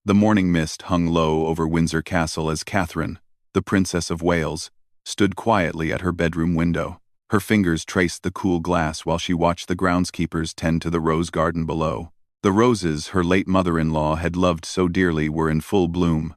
The morning mist hung low over Windsor Castle as Catherine, the Princess of Wales, stood quietly at her bedroom window. Her fingers traced the cool glass while she watched the groundskeepers tend to the rose garden below. The roses her late mother-in-law had loved so dearly were in full bloom,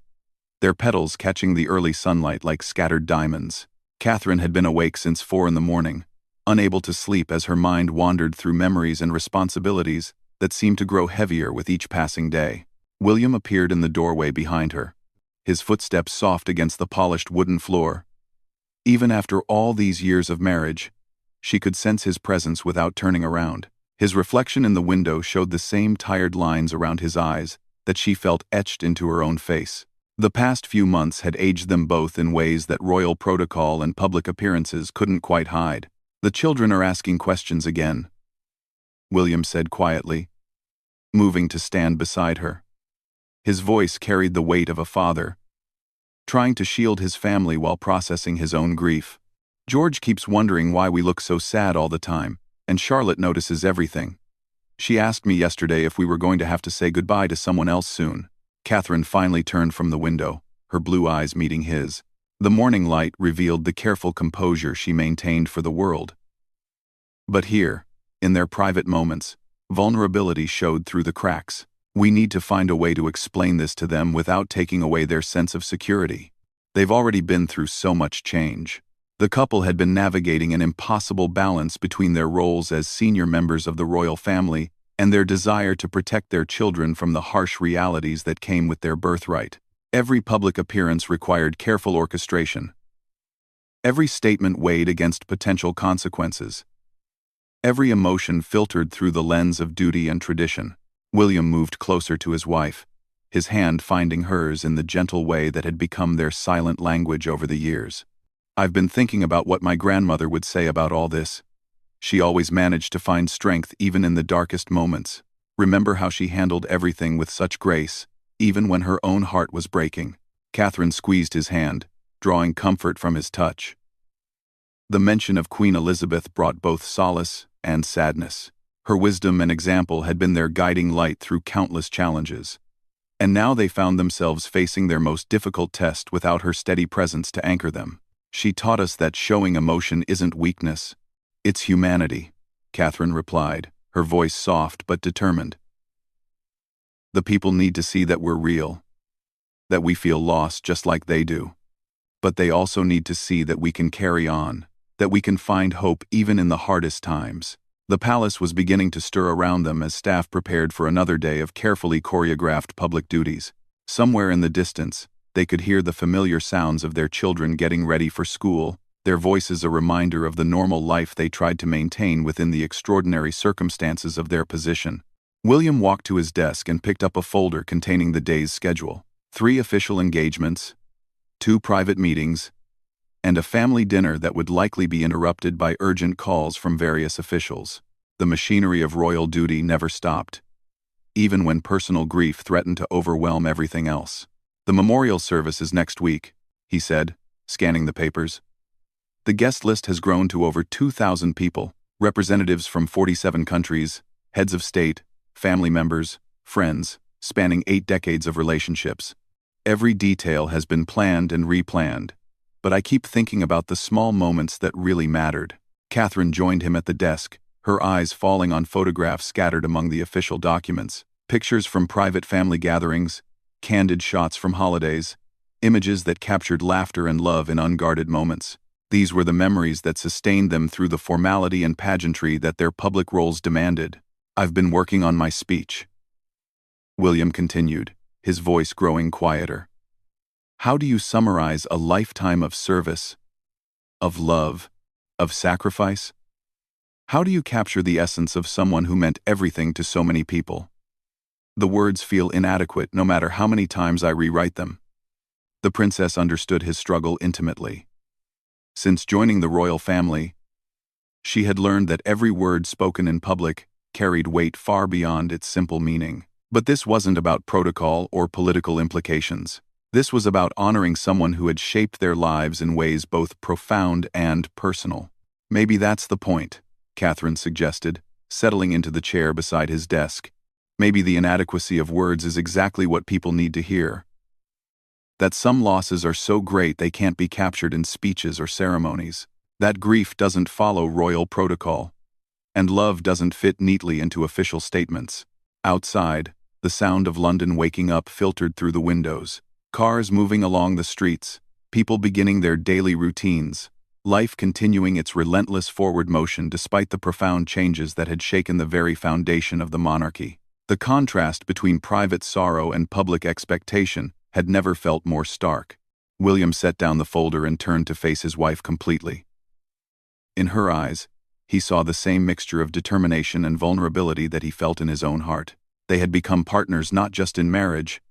their petals catching the early sunlight like scattered diamonds. Catherine had been awake since 4 in the morning, unable to sleep as her mind wandered through memories and responsibilities that seemed to grow heavier with each passing day. William appeared in the doorway behind her, his footsteps soft against the polished wooden floor. Even after all these years of marriage, she could sense his presence without turning around. His reflection in the window showed the same tired lines around his eyes that she felt etched into her own face. The past few months had aged them both in ways that royal protocol and public appearances couldn't quite hide. "The children are asking questions again," William said quietly, moving to stand beside her. His voice carried the weight of a father, trying to shield his family while processing his own grief. "George keeps wondering why we look so sad all the time, and Charlotte notices everything. She asked me yesterday if we were going to have to say goodbye to someone else soon." Catherine finally turned from the window, her blue eyes meeting his. The morning light revealed the careful composure she maintained for the world. But here, in their private moments, vulnerability showed through the cracks. "We need to find a way to explain this to them without taking away their sense of security. They've already been through so much change." The couple had been navigating an impossible balance between their roles as senior members of the royal family and their desire to protect their children from the harsh realities that came with their birthright. Every public appearance required careful orchestration. Every statement weighed against potential consequences. Every emotion filtered through the lens of duty and tradition. William moved closer to his wife, his hand finding hers in the gentle way that had become their silent language over the years. "I've been thinking about what my grandmother would say about all this. She always managed to find strength even in the darkest moments. Remember how she handled everything with such grace, even when her own heart was breaking." Catherine squeezed his hand, drawing comfort from his touch. The mention of Queen Elizabeth brought both solace and sadness. Her wisdom and example had been their guiding light through countless challenges. And now they found themselves facing their most difficult test without her steady presence to anchor them. "She taught us that showing emotion isn't weakness, it's humanity," Catherine replied, her voice soft but determined. "The people need to see that we're real, that we feel lost just like they do. But they also need to see that we can carry on, that we can find hope even in the hardest times." The palace was beginning to stir around them as staff prepared for another day of carefully choreographed public duties. Somewhere in the distance, they could hear the familiar sounds of their children getting ready for school, their voices a reminder of the normal life they tried to maintain within the extraordinary circumstances of their position. William walked to his desk and picked up a folder containing the day's schedule. 3 official engagements, 2 private meetings, and a family dinner that would likely be interrupted by urgent calls from various officials. The machinery of royal duty never stopped, even when personal grief threatened to overwhelm everything else. "The memorial service is next week," he said, scanning the papers. "The guest list has grown to over 2,000 people, representatives from 47 countries, heads of state, family members, friends, spanning 8 decades of relationships. Every detail has been planned and replanned. But I keep thinking about the small moments that really mattered." Catherine joined him at the desk, her eyes falling on photographs scattered among the official documents. Pictures from private family gatherings, candid shots from holidays, images that captured laughter and love in unguarded moments. These were the memories that sustained them through the formality and pageantry that their public roles demanded. "I've been working on my speech," William continued, his voice growing quieter. "How do you summarize a lifetime of service, of love, of sacrifice? How do you capture the essence of someone who meant everything to so many people? The words feel inadequate no matter how many times I rewrite them." The princess understood his struggle intimately. Since joining the royal family, she had learned that every word spoken in public carried weight far beyond its simple meaning. But this wasn't about protocol or political implications. This was about honoring someone who had shaped their lives in ways both profound and personal. "Maybe that's the point," Catherine suggested, settling into the chair beside his desk. Maybe the inadequacy of words is exactly what people need to hear. That some losses are so great they can't be captured in speeches or ceremonies. That grief doesn't follow royal protocol. And love doesn't fit neatly into official statements. Outside, the sound of London waking up filtered through the windows. Cars moving along the streets, people beginning their daily routines, life continuing its relentless forward motion despite the profound changes that had shaken the very foundation of the monarchy. The contrast between private sorrow and public expectation had never felt more stark. William set down the folder and turned to face his wife completely. In her eyes, he saw the same mixture of determination and vulnerability that he felt in his own heart. They had become partners not just in marriage,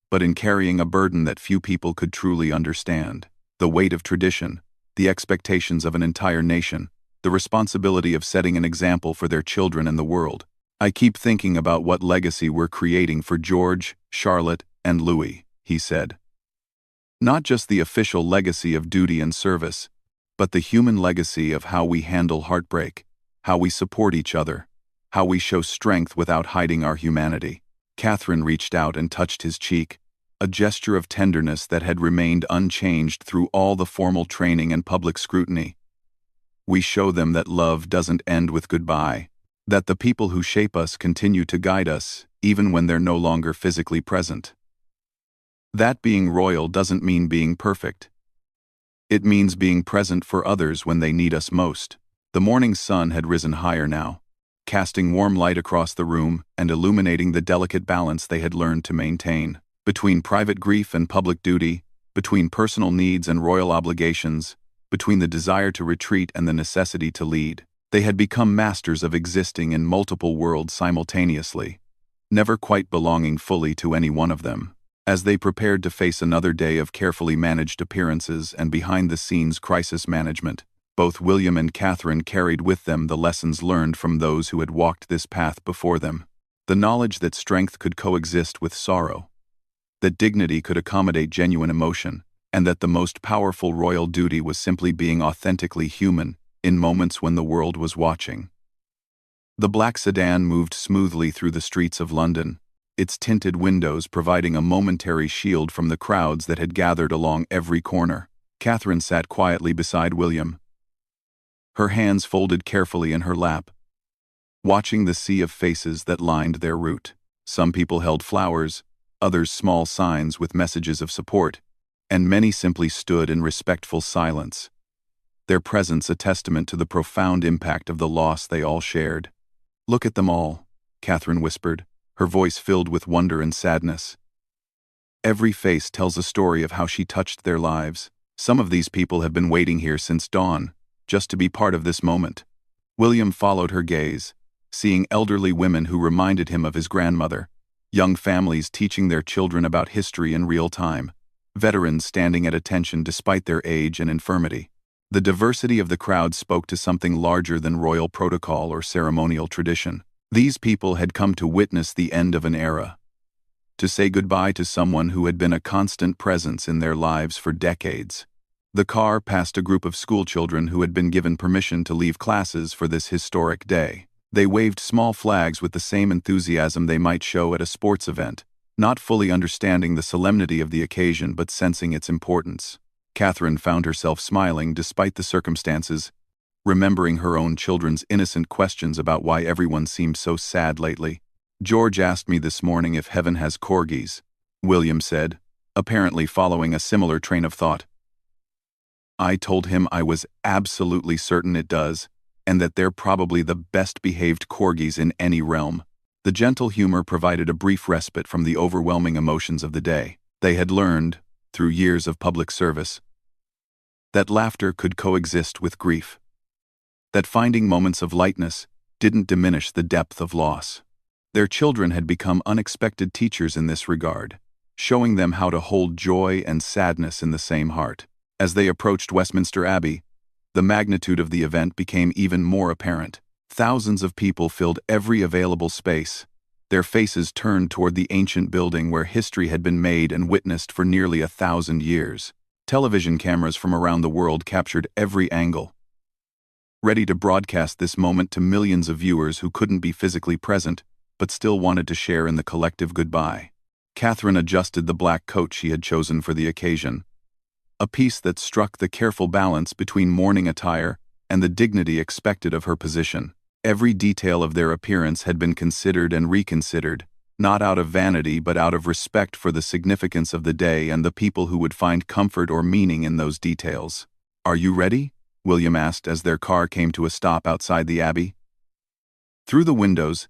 but in carrying a burden that few people could truly understand. The weight of tradition, the expectations of an entire nation, the responsibility of setting an example for their children and the world. "I keep thinking about what legacy we're creating for George, Charlotte, and Louis," he said. "Not just the official legacy of duty and service, but the human legacy of how we handle heartbreak, how we support each other, how we show strength without hiding our humanity." Catherine reached out and touched his cheek, a gesture of tenderness that had remained unchanged through all the formal training and public scrutiny. "We show them that love doesn't end with goodbye, that the people who shape us continue to guide us, even when they're no longer physically present. That being royal doesn't mean being perfect. It means being present for others when they need us most." The morning sun had risen higher now, casting warm light across the room and illuminating the delicate balance they had learned to maintain. Between private grief and public duty, between personal needs and royal obligations, between the desire to retreat and the necessity to lead, they had become masters of existing in multiple worlds simultaneously, never quite belonging fully to any one of them. As they prepared to face another day of carefully managed appearances and behind-the-scenes crisis management, both William and Catherine carried with them the lessons learned from those who had walked this path before them. The knowledge that strength could coexist with sorrow, that dignity could accommodate genuine emotion, and that the most powerful royal duty was simply being authentically human in moments when the world was watching. The black sedan moved smoothly through the streets of London, its tinted windows providing a momentary shield from the crowds that had gathered along every corner. Catherine sat quietly beside William, her hands folded carefully in her lap, watching the sea of faces that lined their route. Some people held flowers, others small signs with messages of support, and many simply stood in respectful silence, their presence a testament to the profound impact of the loss they all shared. "Look at them all," Catherine whispered, her voice filled with wonder and sadness. "Every face tells a story of how she touched their lives. Some of these people have been waiting here since dawn, just to be part of this moment." William followed her gaze, seeing elderly women who reminded him of his grandmother, young families teaching their children about history in real time, veterans standing at attention despite their age and infirmity. The diversity of the crowd spoke to something larger than royal protocol or ceremonial tradition. These people had come to witness the end of an era, to say goodbye to someone who had been a constant presence in their lives for decades. The car passed a group of schoolchildren who had been given permission to leave classes for this historic day. They waved small flags with the same enthusiasm they might show at a sports event, not fully understanding the solemnity of the occasion but sensing its importance. Catherine found herself smiling despite the circumstances, remembering her own children's innocent questions about why everyone seemed so sad lately. "George asked me this morning if heaven has corgis," William said, apparently following a similar train of thought. "I told him I was absolutely certain it does, and that they're probably the best-behaved corgis in any realm." The gentle humor provided a brief respite from the overwhelming emotions of the day. They had learned, through years of public service, that laughter could coexist with grief, that finding moments of lightness didn't diminish the depth of loss. Their children had become unexpected teachers in this regard, showing them how to hold joy and sadness in the same heart. As they approached Westminster Abbey, the magnitude of the event became even more apparent. Thousands of people filled every available space, their faces turned toward the ancient building where history had been made and witnessed for nearly 1,000 years. Television cameras from around the world captured every angle, ready to broadcast this moment to millions of viewers who couldn't be physically present. but still wanted to share in the collective goodbye. Catherine adjusted the black coat she had chosen for the occasion, a piece that struck the careful balance between mourning attire and the dignity expected of her position. Every detail of their appearance had been considered and reconsidered, not out of vanity but out of respect for the significance of the day and the people who would find comfort or meaning in those details. "Are you ready?" William asked as their car came to a stop outside the Abbey. Through the windows,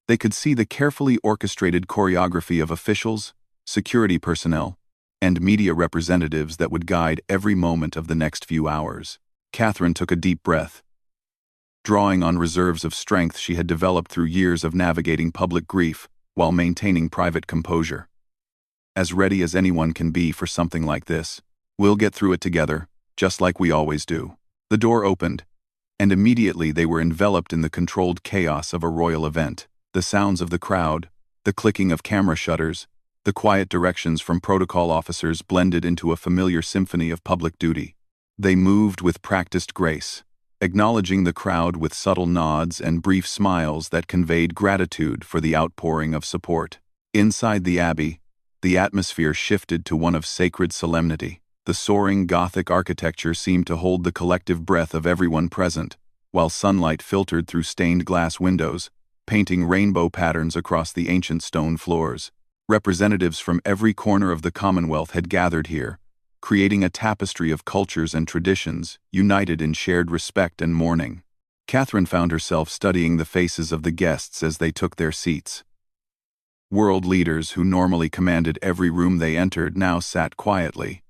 they could see the carefully orchestrated choreography of officials, security personnel, and media representatives that would guide every moment of the next few hours. Catherine took a deep breath, drawing on reserves of strength she had developed through years of navigating public grief while maintaining private composure. "As ready as anyone can be for something like this. We'll get through it together, just like we always do." The door opened, and immediately they were enveloped in the controlled chaos of a royal event. The sounds of the crowd, the clicking of camera shutters, the quiet directions from protocol officers blended into a familiar symphony of public duty. They moved with practiced grace, acknowledging the crowd with subtle nods and brief smiles that conveyed gratitude for the outpouring of support. Inside the Abbey, the atmosphere shifted to one of sacred solemnity. The soaring Gothic architecture seemed to hold the collective breath of everyone present, while sunlight filtered through stained glass windows, painting rainbow patterns across the ancient stone floors. Representatives from every corner of the Commonwealth had gathered here, creating a tapestry of cultures and traditions, united in shared respect and mourning. Catherine found herself studying the faces of the guests as they took their seats. World leaders who normally commanded every room they entered now sat quietly,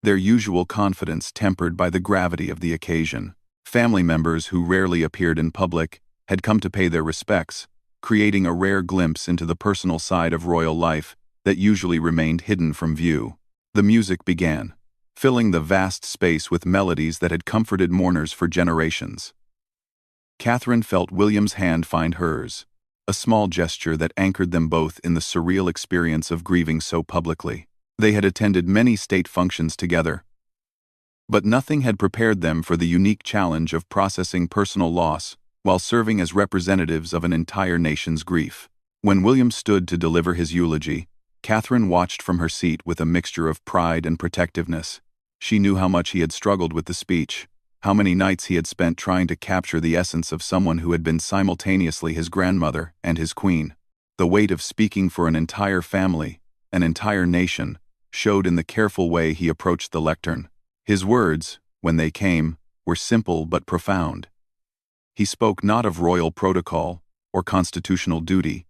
their usual confidence tempered by the gravity of the occasion. Family members who rarely appeared in public had come to pay their respects, creating a rare glimpse into the personal side of royal life that usually remained hidden from view. The music began, filling the vast space with melodies that had comforted mourners for generations. Catherine felt William's hand find hers, a small gesture that anchored them both in the surreal experience of grieving so publicly. They had attended many state functions together, but nothing had prepared them for the unique challenge of processing personal loss while serving as representatives of an entire nation's grief. When William stood to deliver his eulogy, Catherine watched from her seat with a mixture of pride and protectiveness. She knew how much he had struggled with the speech, how many nights he had spent trying to capture the essence of someone who had been simultaneously his grandmother and his queen. The weight of speaking for an entire family, an entire nation, showed in the careful way he approached the lectern. His words, when they came, were simple but profound. He spoke not of royal protocol or constitutional duty,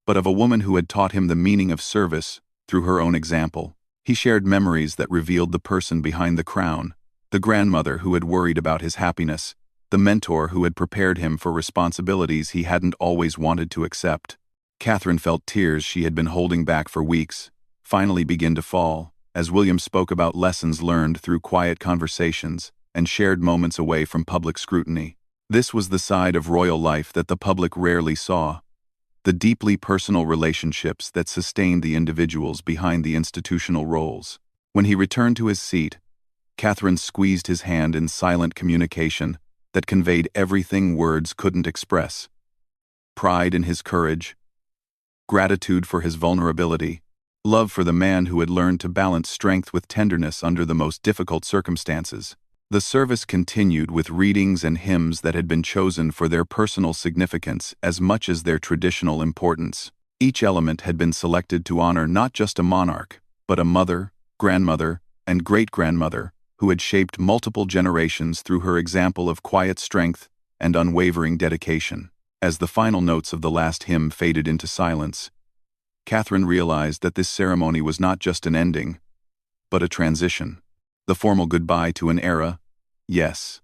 but of a woman who had taught him the meaning of service through her own example. He shared memories that revealed the person behind the crown, the grandmother who had worried about his happiness, the mentor who had prepared him for responsibilities he hadn't always wanted to accept. Catherine felt tears she had been holding back for weeks finally begin to fall, as William spoke about lessons learned through quiet conversations and shared moments away from public scrutiny. This was the side of royal life that the public rarely saw, the deeply personal relationships that sustained the individuals behind the institutional roles. When he returned to his seat, Catherine squeezed his hand in silent communication that conveyed everything words couldn't express: pride in his courage, gratitude for his vulnerability, love for the man who had learned to balance strength with tenderness under the most difficult circumstances. The service continued with readings and hymns that had been chosen for their personal significance as much as their traditional importance. Each element had been selected to honor not just a monarch, but a mother, grandmother, and great-grandmother who had shaped multiple generations through her example of quiet strength and unwavering dedication. As the final notes of the last hymn faded into silence, Catherine realized that this ceremony was not just an ending, but a transition. The formal goodbye to an era, yes,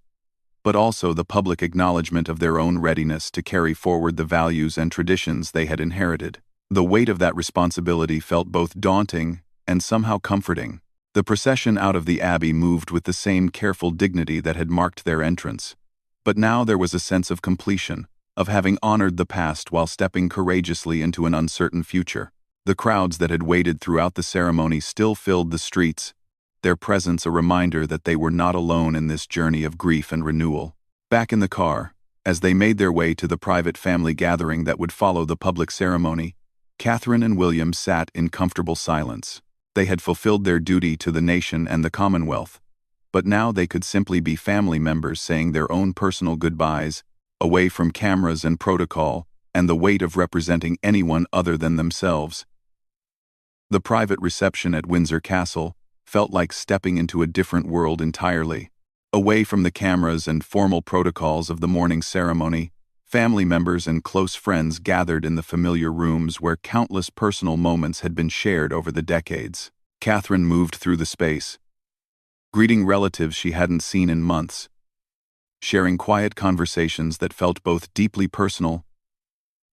but also the public acknowledgement of their own readiness to carry forward the values and traditions they had inherited. The weight of that responsibility felt both daunting and somehow comforting. The procession out of the Abbey moved with the same careful dignity that had marked their entrance, but now there was a sense of completion, of having honored the past while stepping courageously into an uncertain future. The crowds that had waited throughout the ceremony still filled the streets, their presence a reminder that they were not alone in this journey of grief and renewal. Back in the car, As they made their way to the private family gathering that would follow the public ceremony, Catherine and William sat in comfortable silence. They had fulfilled their duty to the nation and the Commonwealth, but now they could simply be family members saying their own personal goodbyes, away from cameras and protocol, and the weight of representing anyone other than themselves. The private reception at Windsor Castle felt like stepping into a different world entirely. Away from the cameras and formal protocols of the morning ceremony, family members and close friends gathered in the familiar rooms where countless personal moments had been shared over the decades. Catherine moved through the space, greeting relatives she hadn't seen in months, sharing quiet conversations that felt both deeply personal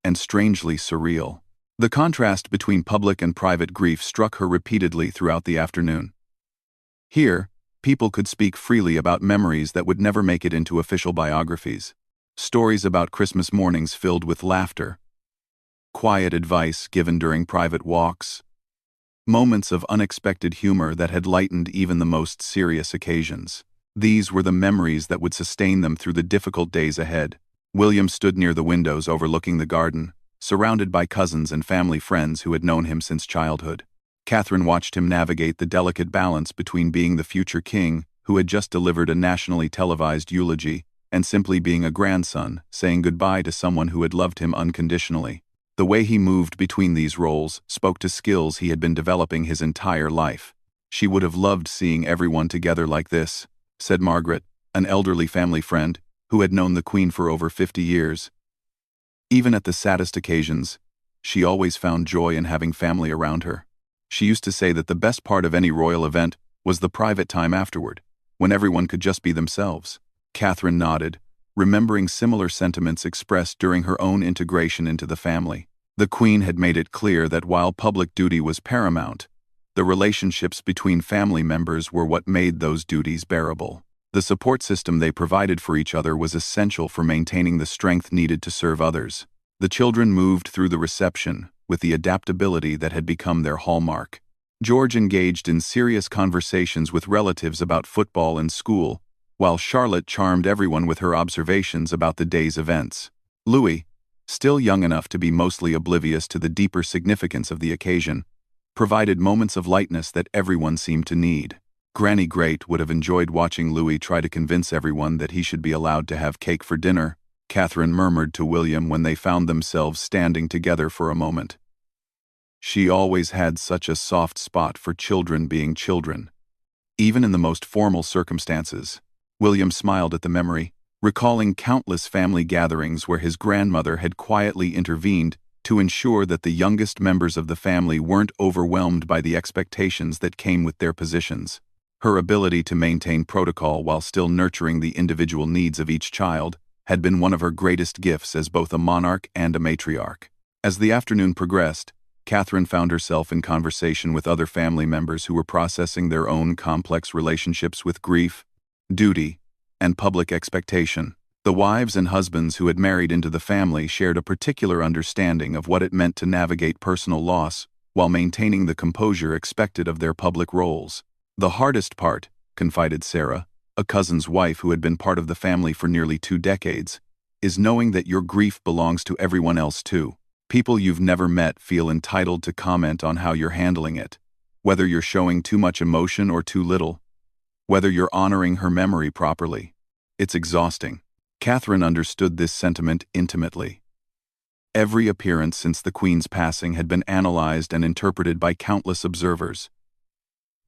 and strangely surreal. The contrast between public and private grief struck her repeatedly throughout the afternoon. Here, people could speak freely about memories that would never make it into official biographies. Stories about Christmas mornings filled with laughter, quiet advice given during private walks, moments of unexpected humor that had lightened even the most serious occasions. These were the memories that would sustain them through the difficult days ahead. William stood near the windows overlooking the garden, surrounded by cousins and family friends who had known him since childhood. Catherine watched him navigate the delicate balance between being the future king, who had just delivered a nationally televised eulogy, and simply being a grandson, saying goodbye to someone who had loved him unconditionally. The way he moved between these roles spoke to skills he had been developing his entire life. "She would have loved seeing everyone together like this," said Margaret, an elderly family friend, who had known the Queen for over 50 years. Even at the saddest occasions, she always found joy in having family around her. She used to say that the best part of any royal event was the private time afterward, when everyone could just be themselves. Catherine nodded, remembering similar sentiments expressed during her own integration into the family. The Queen had made it clear that while public duty was paramount, the relationships between family members were what made those duties bearable. The support system they provided for each other was essential for maintaining the strength needed to serve others. The children moved through the reception with the adaptability that had become their hallmark. George engaged in serious conversations with relatives about football and school, while Charlotte charmed everyone with her observations about the day's events. Louis, still young enough to be mostly oblivious to the deeper significance of the occasion, provided moments of lightness that everyone seemed to need. Granny Great would have enjoyed watching Louis try to convince everyone that he should be allowed to have cake for dinner, Catherine murmured to William when they found themselves standing together for a moment. She always had such a soft spot for children being children, even in the most formal circumstances. William smiled at the memory, recalling countless family gatherings where his grandmother had quietly intervened to ensure that the youngest members of the family weren't overwhelmed by the expectations that came with their positions. Her ability to maintain protocol while still nurturing the individual needs of each child had been one of her greatest gifts as both a monarch and a matriarch. As the afternoon progressed, Catherine found herself in conversation with other family members who were processing their own complex relationships with grief, duty, and public expectation. The wives and husbands who had married into the family shared a particular understanding of what it meant to navigate personal loss while maintaining the composure expected of their public roles. "The hardest part," confided Sarah, a cousin's wife who had been part of the family for nearly 2 decades, "is knowing that your grief belongs to everyone else too. People you've never met feel entitled to comment on how you're handling it, whether you're showing too much emotion or too little, whether you're honoring her memory properly. It's exhausting." Catherine understood this sentiment intimately. Every appearance since the Queen's passing had been analyzed and interpreted by countless observers,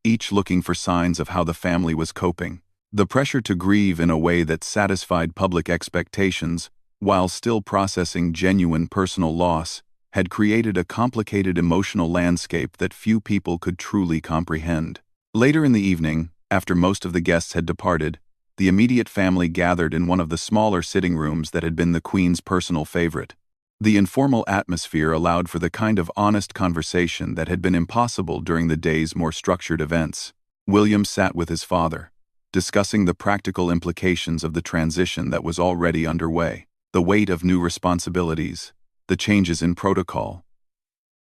each looking for signs of how the family was coping. The pressure to grieve in a way that satisfied public expectations, while still processing genuine personal loss, had created a complicated emotional landscape that few people could truly comprehend. Later in the evening, after most of the guests had departed, the immediate family gathered in one of the smaller sitting rooms that had been the Queen's personal favorite. The informal atmosphere allowed for the kind of honest conversation that had been impossible during the day's more structured events. William sat with his father, discussing the practical implications of the transition that was already underway, the weight of new responsibilities, the changes in protocol,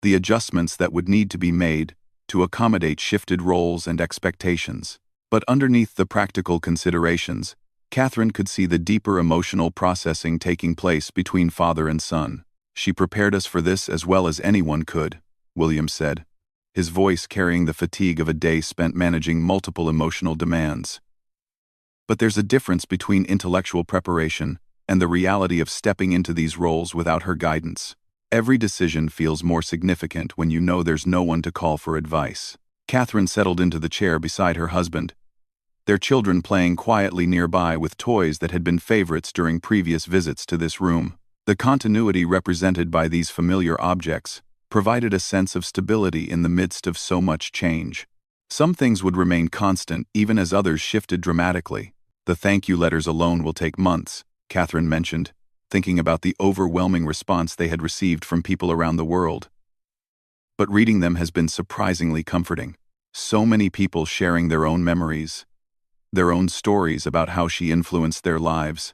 the adjustments that would need to be made to accommodate shifted roles and expectations. But underneath the practical considerations, Catherine could see the deeper emotional processing taking place between father and son. "She prepared us for this as well as anyone could," William said, his voice carrying the fatigue of a day spent managing multiple emotional demands. "But there's a difference between intellectual preparation and the reality of stepping into these roles without her guidance. Every decision feels more significant when you know there's no one to call for advice." Catherine settled into the chair beside her husband, their children playing quietly nearby with toys that had been favorites during previous visits to this room. The continuity represented by these familiar objects provided a sense of stability in the midst of so much change. Some things would remain constant even as others shifted dramatically. "The thank you letters alone will take months," Catherine mentioned, thinking about the overwhelming response they had received from people around the world. "But reading them has been surprisingly comforting. So many people sharing their own memories, their own stories about how she influenced their lives.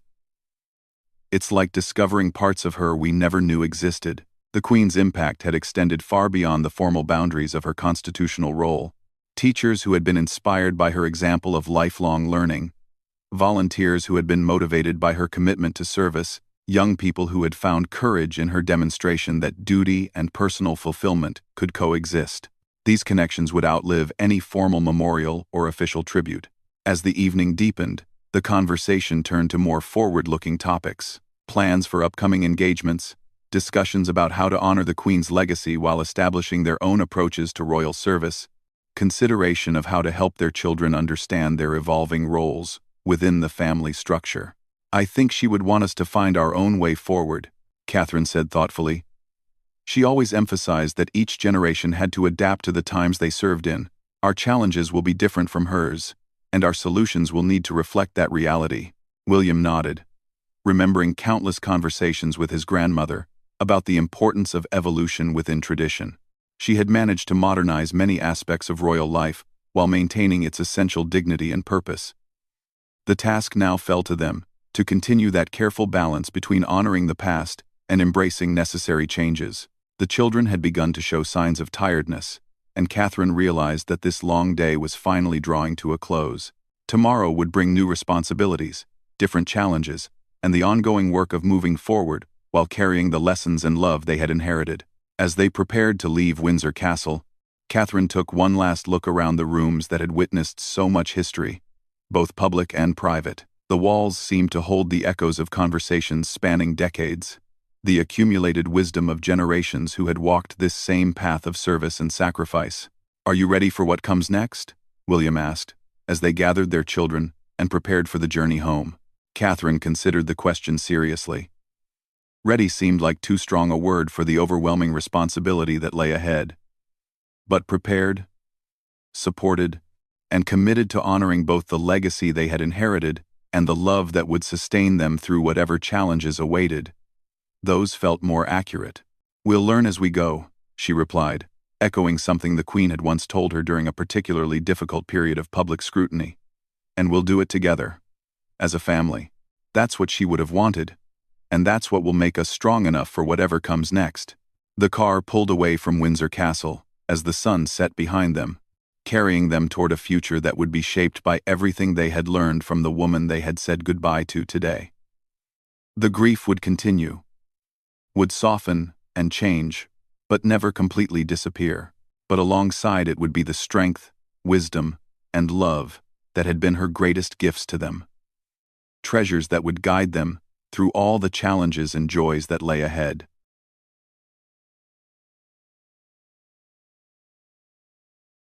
It's like discovering parts of her we never knew existed." The Queen's impact had extended far beyond the formal boundaries of her constitutional role. Teachers who had been inspired by her example of lifelong learning, volunteers who had been motivated by her commitment to service, young people who had found courage in her demonstration that duty and personal fulfillment could coexist. These connections would outlive any formal memorial or official tribute. As the evening deepened, the conversation turned to more forward-looking topics: plans for upcoming engagements, discussions about how to honor the Queen's legacy while establishing their own approaches to royal service, consideration of how to help their children understand their evolving roles within the family structure. "I think she would want us to find our own way forward," Catherine said thoughtfully. She always emphasized that each generation had to adapt to the times they served in. "Our challenges will be different from hers, and our solutions will need to reflect that reality." William nodded, remembering countless conversations with his grandmother about the importance of evolution within tradition. She had managed to modernize many aspects of royal life while maintaining its essential dignity and purpose. The task now fell to them, to continue that careful balance between honoring the past and embracing necessary changes. The children had begun to show signs of tiredness, and Catherine realized that this long day was finally drawing to a close. Tomorrow would bring new responsibilities, different challenges, and the ongoing work of moving forward while carrying the lessons and love they had inherited. As they prepared to leave Windsor Castle, Catherine took one last look around the rooms that had witnessed so much history, both public and private. The walls seemed to hold the echoes of conversations spanning decades, the accumulated wisdom of generations who had walked this same path of service and sacrifice. "Are you ready for what comes next?" William asked, as they gathered their children and prepared for the journey home. Catherine considered the question seriously. Ready seemed like too strong a word for the overwhelming responsibility that lay ahead. But prepared, supported, and committed to honoring both the legacy they had inherited and the love that would sustain them through whatever challenges awaited. Those felt more accurate. "We'll learn as we go," she replied, echoing something the Queen had once told her during a particularly difficult period of public scrutiny. "And we'll do it together, as a family." That's what she would have wanted, and that's what will make us strong enough for whatever comes next. The car pulled away from Windsor Castle as the sun set behind them, carrying them toward a future that would be shaped by everything they had learned from the woman they had said goodbye to today. The grief would continue, would soften and change, but never completely disappear. But alongside it would be the strength, wisdom, and love that had been her greatest gifts to them. Treasures that would guide them through all the challenges and joys that lay ahead.